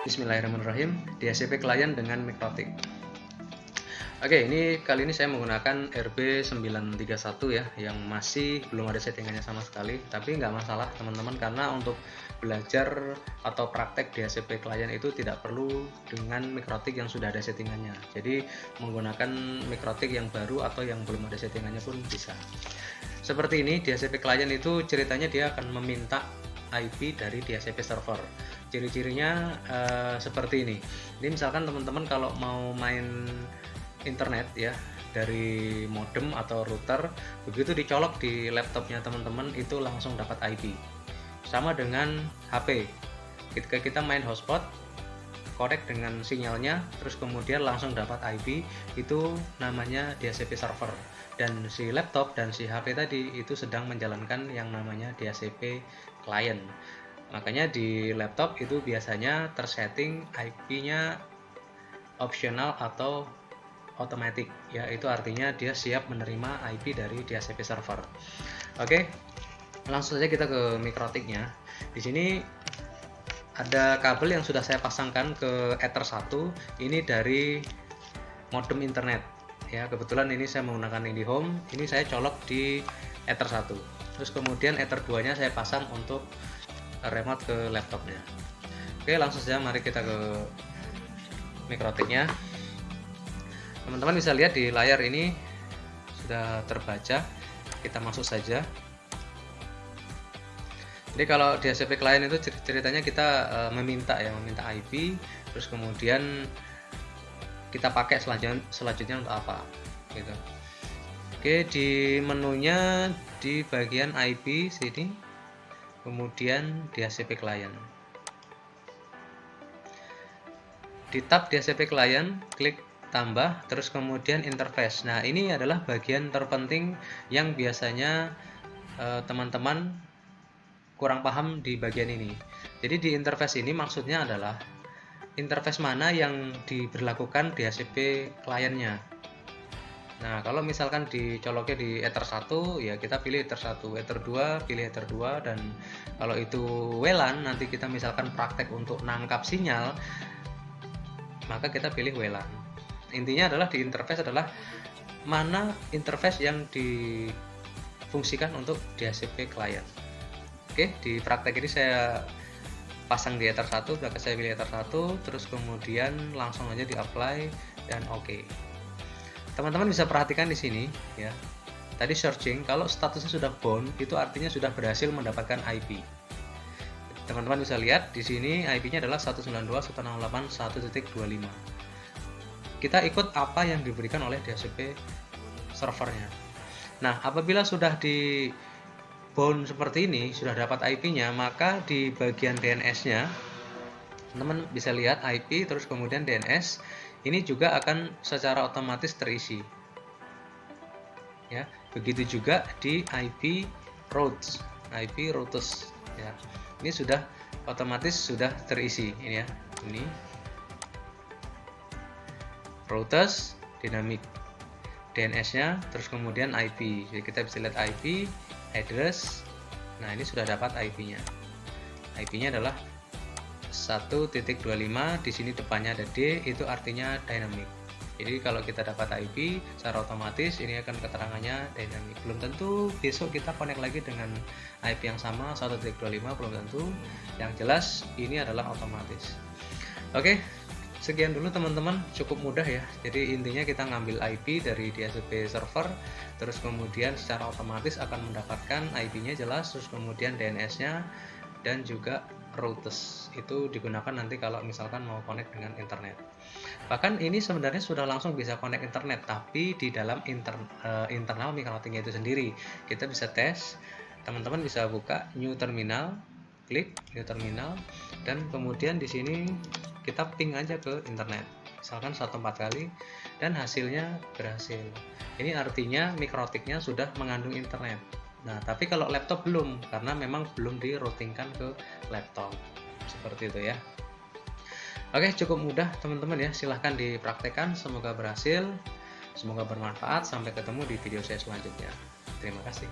Bismillahirrahmanirrahim. DHCP klien dengan mikrotik. Oke, kali ini saya menggunakan RB931 ya, yang masih belum ada settingannya sama sekali. Tapi nggak masalah teman-teman, karena untuk belajar atau praktek DHCP klien itu tidak perlu dengan mikrotik yang sudah ada settingannya. Jadi menggunakan mikrotik yang baru atau yang belum ada settingannya pun bisa. Seperti ini, DHCP klien itu ceritanya dia akan meminta IP dari DHCP server. Ciri-cirinya seperti ini. Ini misalkan teman-teman kalau mau main internet ya dari modem atau router, begitu dicolok di laptopnya teman-teman itu langsung dapat IP. Sama dengan HP. Ketika kita main hotspot, connect dengan sinyalnya, terus kemudian langsung dapat IP, itu namanya DHCP server. Dan si laptop dan si HP tadi itu sedang menjalankan yang namanya DHCP client. Makanya di laptop itu biasanya tersetting IP-nya optional atau automatic ya, itu artinya dia siap menerima IP dari DHCP server. Oke, langsung saja kita ke mikrotiknya. Di sini ada kabel yang sudah saya pasangkan ke Ether 1, ini dari modem internet ya. Kebetulan ini saya menggunakan IndiHome, ini saya colok di Ether 1. Terus kemudian Ether 2 nya saya pasang untuk remote ke laptopnya. Oke, langsung saja mari kita ke mikrotiknya. Teman-teman bisa lihat di layar ini sudah terbaca. Kita masuk saja. Jadi kalau DHCP client itu ceritanya kita meminta IP, terus kemudian kita pakai selanjutnya untuk apa gitu. Oke, di menunya di bagian IP sini, kemudian DHCP client. Di tab DHCP client, klik tambah, terus kemudian interface. Nah, ini adalah bagian terpenting yang biasanya teman-teman kurang paham di bagian ini. Jadi di interface ini maksudnya adalah interface mana yang diberlakukan DHCP kliennya. Nah, kalau misalkan dicoloknya di Ether 1 ya kita pilih Ether 1, Ether 2 pilih Ether 2, dan kalau itu WLAN nanti kita misalkan praktek untuk nangkap sinyal, maka kita pilih WLAN. Intinya adalah di interface adalah mana interface yang difungsikan untuk DHCP client. Oke, di praktek ini saya pasang di Ether 1, maka saya pilih Ether 1, terus kemudian langsung aja di apply dan oke. Teman-teman bisa perhatikan di sini ya. Tadi searching, kalau statusnya sudah bound itu artinya sudah berhasil mendapatkan IP. Teman-teman bisa lihat di sini IP-nya adalah 192.168.1.25. Kita ikut apa yang diberikan oleh DHCP servernya. Nah, apabila sudah di bound seperti ini, sudah dapat IP-nya, maka di bagian DNS-nya teman-teman bisa lihat IP terus kemudian DNS ini juga akan secara otomatis terisi. Ya, begitu juga di IP routes ya. Ini sudah otomatis sudah terisi ini ya. Ini routers dynamic, DNS-nya, terus kemudian IP. Jadi kita bisa lihat IP, address. Nah, ini sudah dapat IP-nya. IP-nya adalah 1.25, di sini depannya ada D, itu artinya dynamic. Jadi kalau kita dapat IP secara otomatis ini akan keterangannya dynamic. Belum tentu besok kita connect lagi dengan IP yang sama 1.25, belum tentu. Yang jelas ini adalah otomatis. Oke. Sekian dulu teman-teman, cukup mudah ya. Jadi intinya kita ngambil IP dari DHCP server, terus kemudian secara otomatis akan mendapatkan IP-nya jelas, terus kemudian DNS-nya dan juga routes. Itu digunakan nanti kalau misalkan mau connect dengan internet. Bahkan ini sebenarnya sudah langsung bisa connect internet, tapi di dalam internal mikrotiknya itu sendiri. Kita bisa tes, teman-teman bisa buka new terminal, klik new terminal, dan kemudian di sini kita ping aja ke internet, misalkan 1 4 kali, dan hasilnya berhasil. Ini artinya mikrotiknya sudah mengandung internet. Nah, tapi kalau laptop belum, karena memang belum di-routingkan ke laptop. Seperti itu ya. Oke, cukup mudah teman-teman ya. Silahkan dipraktekkan, semoga berhasil, semoga bermanfaat. Sampai ketemu di video saya selanjutnya. Terima kasih.